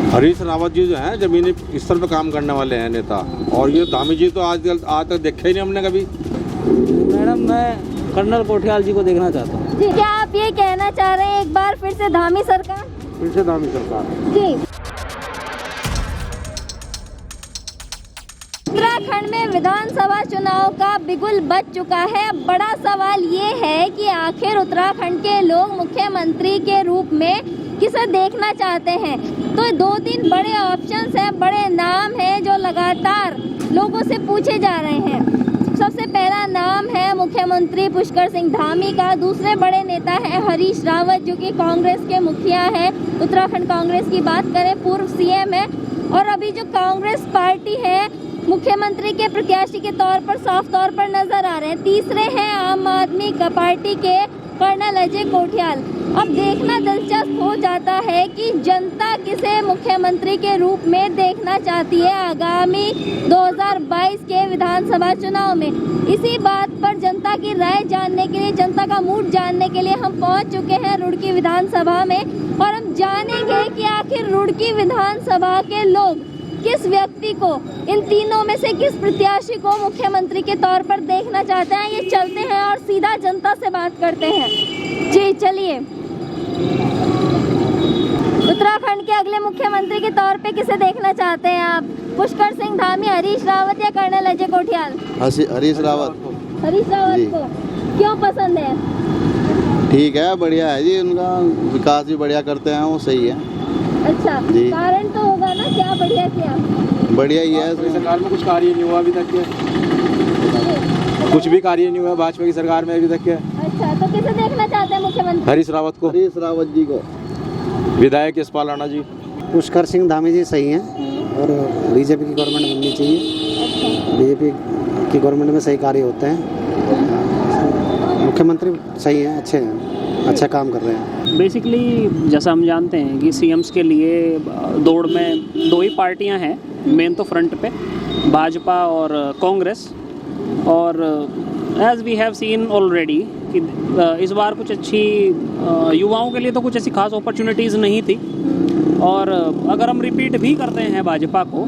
हरीश रावत जी जो हैं जमीनी स्तर पर काम करने वाले हैं नेता, और ये धामी जी तो आज तक देखे ही नहीं हमने कभी। मैडम मैं कर्नल कोठियाल जी को देखना चाहता हूँ। जी, क्या आप ये कहना चाह रहे हैं एक बार फिर से धामी सरकार? फिर से धामी सरकार। जी। उत्तराखंड में विधानसभा चुनाव का बिगुल बज चुका है। बड़ा सवाल ये है कि आखिर उत्तराखंड के लोग मुख्यमंत्री के रूप में किसे देखना चाहते हैं। तो 2-3 बड़े ऑप्शंस हैं, बड़े नाम हैं जो लगातार लोगों से पूछे जा रहे हैं। सबसे पहला नाम है मुख्यमंत्री पुष्कर सिंह धामी का। दूसरे बड़े नेता है हरीश रावत जो कि कांग्रेस के मुखिया है। उत्तराखंड कांग्रेस की बात करें, पूर्व सीएम है और अभी जो कांग्रेस पार्टी है मुख्यमंत्री के प्रत्याशी के तौर पर साफ तौर पर नजर आ रहे हैं। तीसरे हैं आम आदमी पार्टी के कर्नल अजय कोठियाल। अब देखना दिलचस्प हो जाता है कि जनता किसे मुख्यमंत्री के रूप में देखना चाहती है आगामी 2022 के विधानसभा चुनाव में। इसी बात पर जनता की राय जानने के लिए, जनता का मूड जानने के लिए हम पहुंच चुके हैं रुड़की विधानसभा में और हम जानेंगे कि आखिर रुड़की विधानसभा के लोग किस व्यक्ति को, इन तीनों में से किस प्रत्याशी को मुख्यमंत्री के तौर पर देखना चाहते हैं। ये चलते हैं और सीधा जनता से बात करते हैं। जी चलिए, उत्तराखंड के अगले मुख्यमंत्री के तौर पे किसे देखना चाहते हैं आप? पुष्कर सिंह धामी, हरीश रावत या कर्नल अजय कोठियाल? हरीश रावत। हरीश रावत को क्यों पसंद है? ठीक है, बढ़िया है जी, उनका विकास भी बढ़िया करते हैं, वो सही है। अच्छा, कारण तो होगा ना, क्या बढ़िया किया? बढ़िया ही है। सरकार में कुछ कार्य नहीं हुआ अभी तक के, कुछ भी कार्य नहीं हुआ भाजपा की सरकार में अभी तक के। अच्छा, तो किसे देखना चाहते हैं मुख्यमंत्री? हरीश रावत को। हरीश रावत जी को। विधायक यशपाल राणा जी। पुष्कर सिंह धामी जी सही हैं और बीजेपी की गवर्नमेंट बननी चाहिए। बीजेपी की गवर्नमेंट में सही कार्य होते हैं। मुख्यमंत्री सही हैं, अच्छे हैं, अच्छा काम कर रहे हैं। बेसिकली जैसा हम जानते हैं कि सीएम्स के लिए दौड़ में 2 ही पार्टियां हैं मेन, तो फ्रंट पे भाजपा और कांग्रेस। और as we have seen already कि इस बार कुछ अच्छी युवाओं के लिए तो कुछ ऐसी खास अपॉर्चुनिटीज़ नहीं थी। और अगर हम रिपीट भी करते हैं भाजपा को,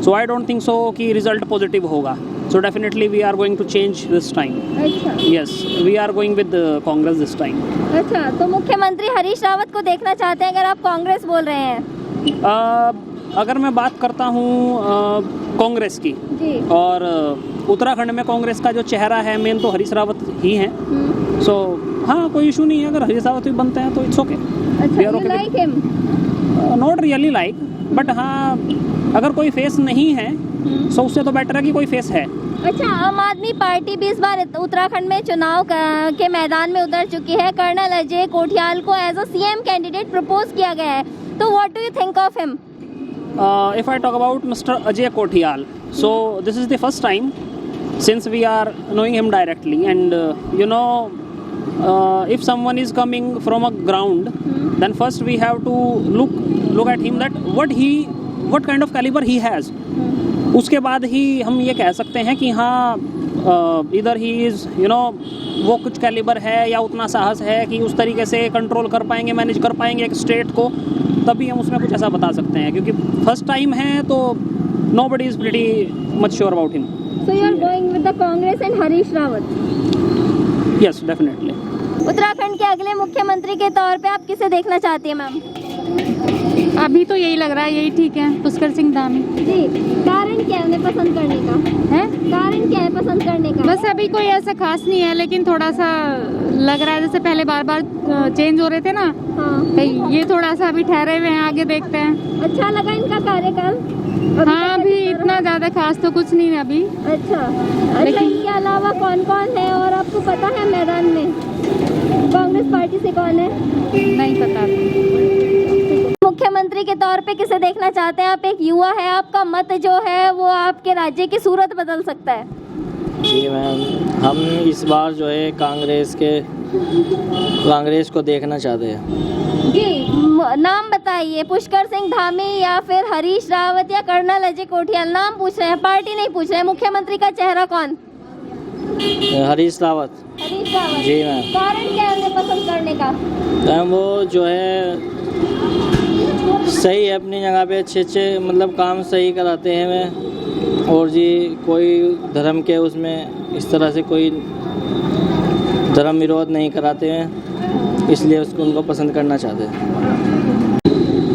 सो आई डोंट थिंक सो कि रिजल्ट पॉजिटिव होगा। So definitely we are going to change this time. अच्छा। Yes, we are going with Congress this time. अच्छा, तो मुख्यमंत्री हरीश रावत को देखना चाहते हैं अगर आप कांग्रेस बोल रहे हैं? अगर मैं बात करता हूँ कांग्रेस की जी। और उत्तराखंड में कांग्रेस का जो चेहरा है मेन तो हरीश रावत ही हैं। सो हाँ, कोई इशू नहीं है, अगर हरीश रावत भी बनते हैं तो इट्स ओके। अच्छा, you like him? Not really like, but हाँ अगर कोई फेस नहीं है सो उससे तो बेटर है कि कोई फेस है। अच्छा, आम आदमी पार्टी भी इस बार उत्तराखंड में चुनाव के मैदान में उतर चुकी है। कर्नल अजय कोठियाल को as a CM candidate propose किया गया है, तो what do you think of him? If I talk about Mr. Ajay Kothiyal, so this is the first time since we are knowing him directly, and if someone is coming from a ground, then first we have to look at him that what kind of caliber he has. उसके बाद ही हम ये कह सकते हैं कि हाँ इधर ही इज़ वो कुछ कैलिबर है या उतना साहस है कि उस तरीके से कंट्रोल कर पाएंगे, मैनेज कर पाएंगे एक स्टेट को, तभी हम उसमें कुछ ऐसा बता सकते हैं। क्योंकि फर्स्ट टाइम है तो nobody is pretty much sure about him. So you are going with the Congress and Harish Rawat? Yes, definitely. Uttarakhand के अगले मुख्यमंत्री के तौर पे आप किसे देखना चाहती हैं मैम? अभी तो यही लग रहा है, यही ठीक है, पुष्कर सिंह धामी जी। कारण क्या है उन्हें पसंद करने का? है कारण क्या है पसंद करने का? बस अभी कोई ऐसा खास नहीं है, लेकिन थोड़ा सा लग रहा है जैसे पहले बार चेंज हो रहे थे ना। हाँ। ये थोड़ा सा अभी ठहरे हुए हैं, आगे देखते हैं। अच्छा लगा इनका कार्यकाल? हाँ, अभी इतना ज्यादा खास तो कुछ नहीं है अभी। अच्छा, इनके अलावा कौन कौन है और आपको पता है मैदान में कांग्रेस पार्टी से कौन है? नहीं पता। मुख्यमंत्री के तौर पे किसे देखना चाहते हैं आप? एक युवा है, आपका मत जो है वो आपके राज्य की सूरत बदल सकता है। जी मैम, हम इस बार जो है कांग्रेस को देखना चाहते हैं। जी, नाम बताइए, पुष्कर सिंह धामी या फिर हरीश रावत या कर्नल अजय कोठियाल? नाम पूछ रहे हैं, पार्टी नहीं पूछ रहे हैं। मुख्यमंत्री का चेहरा कौन? हरीश रावत। हरीश रावत। जी मैम। कारण क्या है उन्हें पसंद करने का? मैम वो जो है सही है अपनी जगह पे, अच्छे मतलब काम सही कराते हैं वे। और जी कोई धर्म के उसमें इस तरह से कोई धर्म विरोध नहीं कराते हैं, इसलिए उसको उनको पसंद करना चाहते हैं।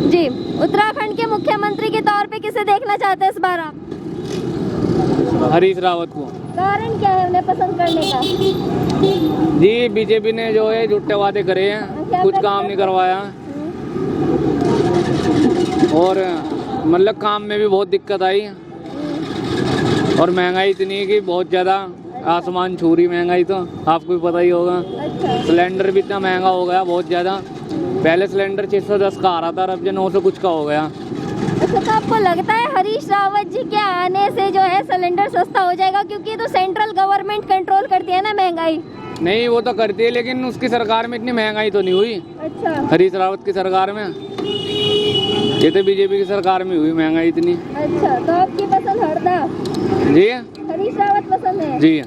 जी, उत्तराखंड के मुख्यमंत्री के तौर पे किसे देखना चाहते हैं इस बार आप? हरीश रावत को। कारण क्या है उन्हें पसंद करने का? जी बीजेपी ने जो है झूठे वादे करे हैं, कुछ काम नहीं करवाया और मतलब काम में भी बहुत दिक्कत आई और महंगाई इतनी कि बहुत ज़्यादा आसमान छू रही महंगाई, तो आपको भी पता ही होगा। अच्छा। सिलेंडर भी इतना महंगा हो गया बहुत ज़्यादा, पहले सिलेंडर 610 का आ रहा था, अब जो 900 कुछ का हो गया। अच्छा, तो आपको लगता है हरीश रावत जी के आने से जो है सिलेंडर सस्ता हो जाएगा, क्योंकि ये तो सेंट्रल गवर्नमेंट कंट्रोल करती है ना महंगाई? नहीं वो तो करती है, लेकिन उसकी सरकार में इतनी महंगाई तो नहीं हुई। अच्छा। हरीश रावत की सरकार में, ये तो बीजेपी की सरकार में हुई महंगाई इतनी। अच्छा, तो आपकी पसंद हरदा? जी हरीश रावत पसंद है? जी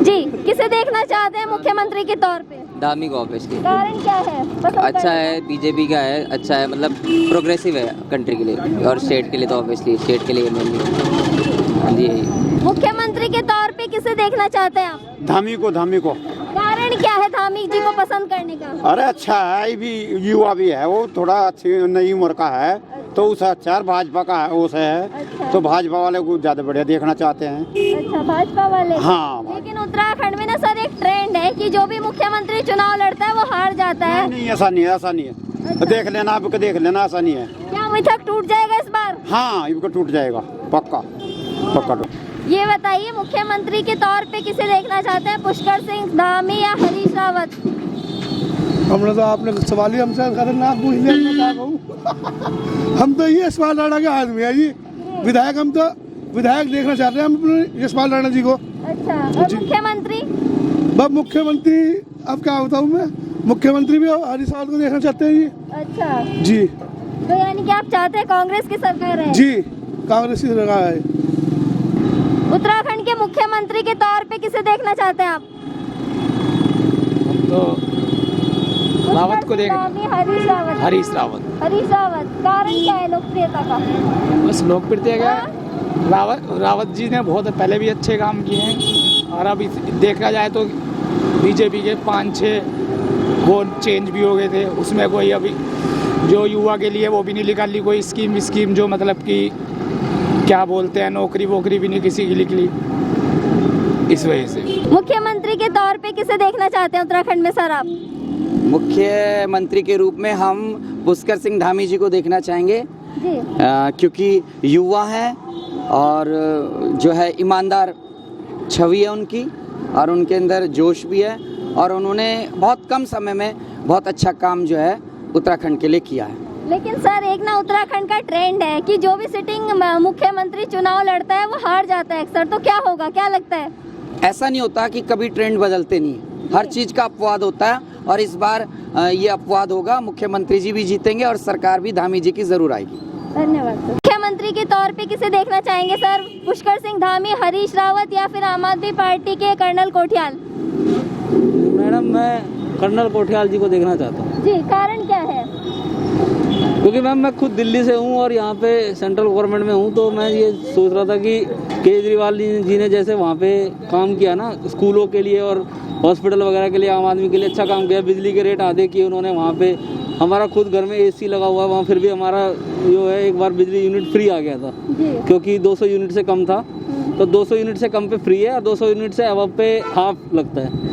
जी, किसे देखना चाहते हैं मुख्यमंत्री के तौर पे? धामी को ऑब्वियसली। कारण क्या है पसंद अच्छा करने है, बीजेपी का है, अच्छा है, मतलब प्रोग्रेसिव है कंट्री के लिए और स्टेट के लिए तो ऑब्वियसली स्टेट के लिए मेनली। जी का? मुख्यमंत्री के तौर पे किसे देखना चाहते हैं आप? धामी को। कारण क्या है धामी जी को पसंद करने का? अरे अच्छा है, ये भी युवा भी है, वो थोड़ा अच्छी नई उम्र का है, तो उस अच्छा भाजपा का है, उस है। अच्छा। तो भाजपा वाले को ज्यादा बढ़िया देखना चाहते हैं। अच्छा, भाजपा वाले? हाँ। लेकिन उत्तराखंड में ना सर एक ट्रेंड है कि जो भी मुख्यमंत्री चुनाव लड़ता है वो हार जाता है। नहीं ऐसा नहीं है। अच्छा। देख लेना, आपको देख लेना, ऐसा नहीं है। क्या मिथक टूट जाएगा इस बार? हाँ, इनको टूट जाएगा पक्का टूट। ये बताइए मुख्यमंत्री के तौर पे किसे देखना चाहते हैं, पुष्कर सिंह धामी या हरीश रावत? हमने तो आपने सवाल ही हमसे खतरनाक पूछ लिया, मैं क्या कहूं। हम तो ये सवाल लड़ा के आदमी है जी, विधायक, हम तो विधायक देखना चाहते हैं हम अपने यशपाल राणा जी को। अच्छा, और मुख्यमंत्री? मुख्यमंत्री अब क्या बताऊं मैं, मुख्यमंत्री भी हरीश रावत को देखना चाहते हैं जी। अच्छा जी, तो यानी कि आप चाहते हैं कांग्रेस की सरकार है? जी कांग्रेस की सरकार है। उत्तराखंड के मुख्यमंत्री के तौर पे किसे देखना चाहते हैं आप? तो रावत को देख। हरीश रावत? हरीश रावत। हरीश रावत, कारण क्या है लोकप्रियता का? बस लोकप्रियता क्या है, रावत जी ने बहुत पहले भी अच्छे काम किए हैं और अभी देखा जाए तो बीजेपी के 5-6 वो चेंज भी हो गए थे, उसमें कोई अभी जो युवा के लिए वो भी नहीं निकाली कोई स्कीम जो मतलब कि क्या बोलते हैं, नौकरी वोकरी भी नहीं किसी के लिए, इस वजह से। मुख्यमंत्री के तौर पे किसे देखना चाहते हैं उत्तराखंड में सर आप? मुख्यमंत्री के रूप में हम पुष्कर सिंह धामी जी को देखना चाहेंगे जी। क्योंकि युवा हैं और जो है ईमानदार छवि है उनकी और उनके अंदर जोश भी है और उन्होंने बहुत कम समय में बहुत अच्छा काम जो है उत्तराखंड के लिए किया है। लेकिन सर एक ना उत्तराखंड का ट्रेंड है कि जो भी सिटिंग मुख्यमंत्री चुनाव लड़ता है वो हार जाता है अक्सर, तो क्या होगा, क्या लगता है? ऐसा नहीं होता कि कभी ट्रेंड बदलते नहीं, हर चीज़ का अपवाद होता है और इस बार ये अपवाद होगा, मुख्यमंत्री जी भी जीतेंगे और सरकार भी धामी जी की जरूर आएगी। धन्यवाद सर। मुख्यमंत्री के तौर पे किसे देखना चाहेंगे सर, पुष्कर सिंह धामी, हरीश रावत या फिर आम आदमी पार्टी के कर्नल कोठियाल? मैडम मैं कर्नल कोठियाल जी को देखना चाहता हूँ। जी, कारण क्या है? क्योंकि मैम मैं खुद दिल्ली से हूँ और यहाँ पे सेंट्रल गवर्नमेंट में हूँ, तो मैं ये सोच रहा था कि केजरीवाल जी ने जैसे वहाँ पे काम किया ना स्कूलों के लिए और हॉस्पिटल वगैरह के लिए, आम आदमी के लिए अच्छा काम किया, बिजली के रेट आधे किए उन्होंने वहाँ पे। हमारा खुद घर में एसी लगा हुआ है वहाँ, फिर भी हमारा जो है एक बार बिजली यूनिट फ्री आ गया था क्योंकि 200 यूनिट से कम था, तो 200 यूनिट से कम पे फ्री है और 200 यूनिट से अब पे हाफ लगता है।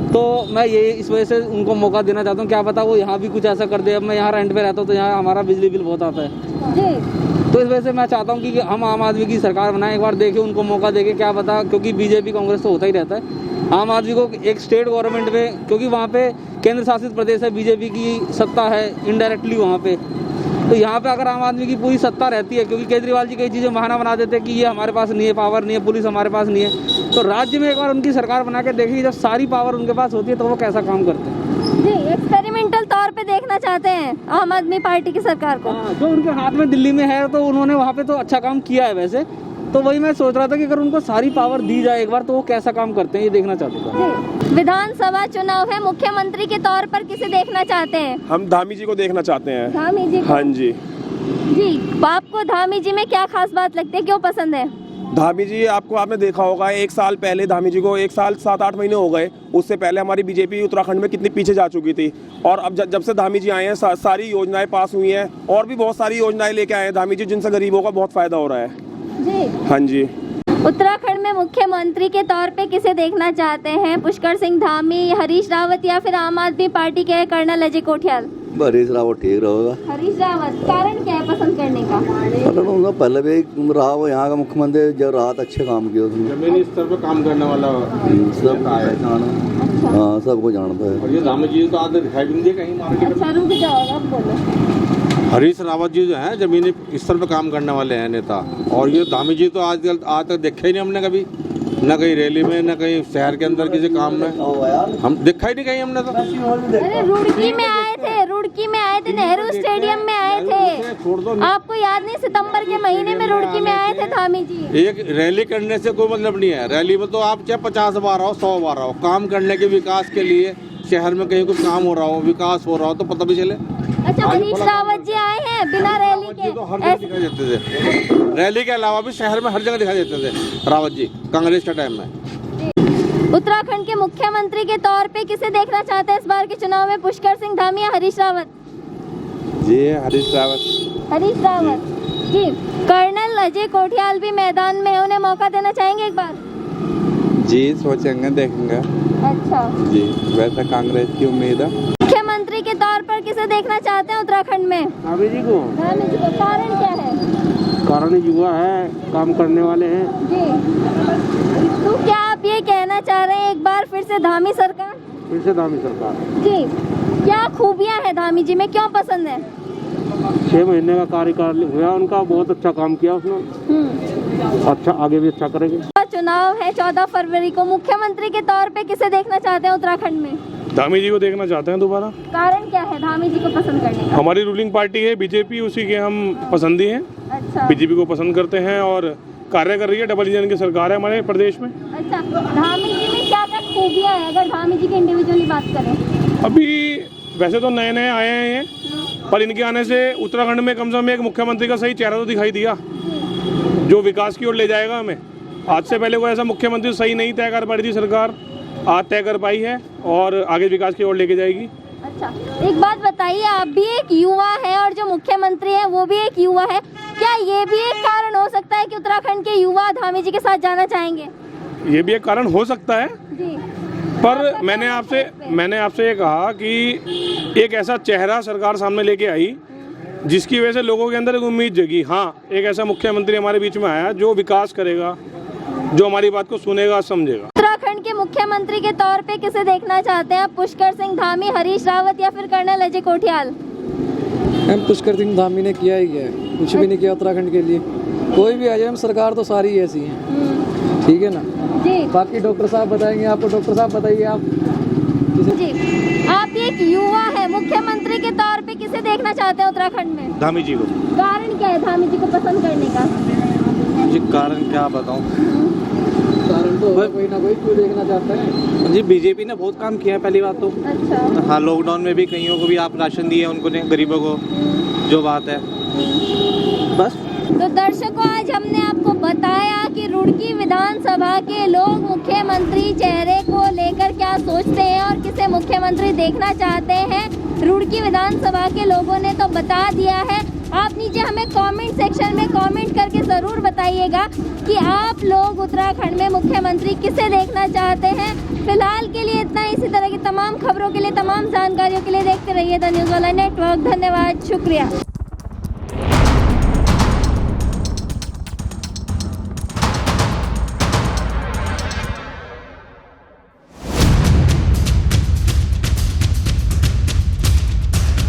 तो मैं ये इस वजह से उनको मौका देना चाहता हूँ, क्या पता वो यहाँ भी कुछ ऐसा कर दे। अब मैं यहाँ रेंट पे रहता हूँ तो यहाँ हमारा बिजली बिल बहुत आता है, तो इस वजह से मैं चाहता हूँ कि हम आम आदमी की सरकार बनाएं, एक बार देखें, उनको मौका देके, क्या पता, क्योंकि बीजेपी कांग्रेस तो होता ही रहता है, आम आदमी को एक स्टेट गवर्नमेंट में, क्योंकि वहाँ पे केंद्र शासित प्रदेश है, बीजेपी की सत्ता है इनडायरेक्टली वहाँ पे, तो यहाँ पे अगर आम आदमी की पूरी सत्ता रहती है, क्योंकि केजरीवाल जी कई चीज़ें बहाना बना देते हैं कि ये हमारे पास नहीं है, पावर नहीं है, पुलिस हमारे पास नहीं है, तो राज्य में एक बार उनकी सरकार बना के देखिए, जब सारी पावर उनके पास होती है तो वो कैसा काम करते हैं। जी, एक्सपेरिमेंटल तौर पे देखना चाहते हैं आम आदमी पार्टी की सरकार को। जो उनके हाथ में दिल्ली में है, तो उन्होंने वहाँ पे तो अच्छा काम किया है वैसे, तो वही मैं सोच रहा था कि अगर उनको सारी पावर दी जाए एक बार तो वो कैसा काम करते हैं ये देखना चाहते थे। विधानसभा चुनाव है, मुख्यमंत्री के तौर पर किसे देखना चाहते हैं? हम धामी जी को देखना चाहते हैं। धामी जी को? हाँ जी जी। आपको धामी जी में क्या खास बात लगती है, क्यों पसंद है? धामी जी आपने देखा होगा 1 साल पहले धामी जी को 1 साल 7-8 महीने हो गए, उससे पहले हमारी बीजेपी उत्तराखंड में कितनी पीछे जा चुकी थी। और अब जब से धामी जी आए हैं सारी योजनाएं पास हुई हैं और भी बहुत सारी योजनाएं लेके आए हैं धामी जी, जिनसे गरीबों का बहुत फायदा हो रहा है जी। हाँ जी। उत्तराखंड में मुख्यमंत्री के तौर पे किसे देखना चाहते हैं? पुष्कर सिंह धामी, हरीश रावत या फिर आम आदमी पार्टी के कर्नल अजय कोठियाल? हरीश रावत ठीक रहेगा। हरीश रावत, कारण क्या है पसंद करने का? पहले भी रहा वो यहाँ का मुख्यमंत्री, जब रहा तो अच्छे काम किए उसने। जमीनी स्तर पर काम करने वाला सब हाँ सबको जानता है। और ये धामी जी तो आज दिखाई भी नहीं दिए कहीं मार्केट में। अच्छा रुक जाओ, अब बोलो। हरीश रावत जी जो है जमीनी स्तर पर काम करने वाले हैं नेता, और ये धामी जी तो आज तक देखे ही नहीं हमने कभी, न कहीं रैली में न कहीं शहर के अंदर किसी काम में हम देखा ही नहीं कहीं हमने तो। अरे रुड़की में आए थे, नेहरू स्टेडियम में आए थे, आपको याद नहीं? सितंबर के महीने में रुड़की में आए थे धामी जी। एक रैली करने से कोई मतलब नहीं है, रैली में तो आप चाहे 50 बार आओ 100 बार आओ, काम करने के विकास के लिए शहर में कहीं कुछ काम हो रहा हो, विकास हो रहा हो तो पता भी चले। अच्छा, हरीश रावत जी आए हैं बिना रैली के? तो हर जगह दिखाई देते थे, रैली के अलावा भी शहर में हर जगह दिखाई देते थे रावत जी कांग्रेस के टाइम में। उत्तराखंड के मुख्यमंत्री के तौर पे किसे देखना चाहते हैं इस बार के चुनाव में? पुष्कर सिंह धामी या हरीश रावत? जी हरीश रावत। हरीश रावत जी। कर्नल अजय कोठियाल भी मैदान में, उन्हें मौका देना चाहेंगे एक बार? जी सोचेंगे, देखेंगे। अच्छा जी, वैसे कांग्रेस की उम्मीद है। मुख्यमंत्री के तौर पर किसे देखना चाहते हैं उत्तराखंड में? धामी जी को। धामी जी को, कारण क्या है? कारण युवा है, काम करने वाले हैं जी। तो क्या आप ये कहना चाह रहे हैं एक बार फिर से धामी सरकार? फिर से धामी सरकार जी। क्या खूबियाँ है धामी जी में, क्यों पसंद है? 6 महीने का कार्यकाल हुआ उनका, बहुत अच्छा काम किया उसने, अच्छा आगे भी अच्छा करेंगे। चुनाव है 14 फरवरी को, मुख्यमंत्री के तौर पे किसे देखना चाहते हैं उत्तराखंड में? धामी जी को देखना चाहते हैं दोबारा। कारण क्या है धामी जी को पसंद करने का? हमारी रूलिंग पार्टी है बीजेपी, उसी के हम पसंदी हैं। अच्छा। बीजेपी को पसंद करते हैं और कार्य कर रही है, डबल इंजन की सरकार है हमारे प्रदेश में। अच्छा, धामी जी में क्या क्या खूबियाँ है अगर धामी जी की इंडिविजुअली बात करें? अभी वैसे तो नए नए आए हैं, पर इनके आने से उत्तराखंड में कम से कम एक मुख्यमंत्री का सही चेहरा तो दिखाई दिया, जो विकास की ओर ले जाएगा हमें। आज से पहले कोई ऐसा मुख्यमंत्री सही नहीं तय कर पाई थी सरकार, आज तय कर पाई है और आगे विकास की ओर लेके जाएगी। अच्छा, एक बात बताइए, आप भी एक युवा है और जो मुख्यमंत्री है वो भी एक युवा है, क्या ये भी एक कारण हो सकता है कि उत्तराखंड के युवा धामी जी के साथ जाना चाहेंगे? ये भी एक कारण हो सकता है जी। पर मैंने आपसे ये कहा कि एक ऐसा चेहरा सरकार सामने लेके आई जिसकी वजह से लोगों के अंदर एक उम्मीद जगी। हाँ, एक ऐसा मुख्यमंत्री हमारे बीच में आया जो विकास करेगा, जो हमारी बात को सुनेगा, समझेगा। उत्तराखंड के मुख्यमंत्री के तौर पे किसे देखना चाहते हैं? पुष्कर सिंह धामी, हरीश रावत या फिर कर्नल अजय कोठियाल? पुष्कर सिंह धामी ने किया ही है, कुछ भी नहीं किया उत्तराखंड के लिए। कोई भी आ जाए, हम सरकार तो सारी ऐसी है, ठीक है ना जी। बाकी डॉक्टर साहब बताएंगे आपको। डॉक्टर साहब बताइए आप। जी, आप एक युवा है, मुख्यमंत्री के तौर पे किसे देखना चाहते हैं उत्तराखंड में? धामी जी को। कारण क्या है धामी जी को पसंद करने का? जी कारण क्या बताऊं? कारण तो कोई ना कोई क्यों देखना चाहता है? जी बीजेपी ने बहुत काम किया है पहली बात तो। अच्छा। हाँ, लॉकडाउन में भी कईयों को भी आप राशन दिए उनको, गरीबों को, जो बात है बस। तो दर्शकों, आज हमने आपको बताया कि रुड़की विधानसभा के लोग मुख्यमंत्री चेहरे को लेकर क्या सोचते हैं और किसे मुख्यमंत्री देखना चाहते हैं। रुड़की विधानसभा के लोगों ने तो बता दिया है। आप नीचे हमें कमेंट सेक्शन में कमेंट करके ज़रूर बताइएगा कि आप लोग उत्तराखंड में मुख्यमंत्री किसे देखना चाहते हैं। फिलहाल के लिए इतना, इसी तरह की तमाम खबरों के लिए, तमाम जानकारियों के लिए देखते रहिए द न्यूज़ वाला नेटवर्क। धन्यवाद, शुक्रिया।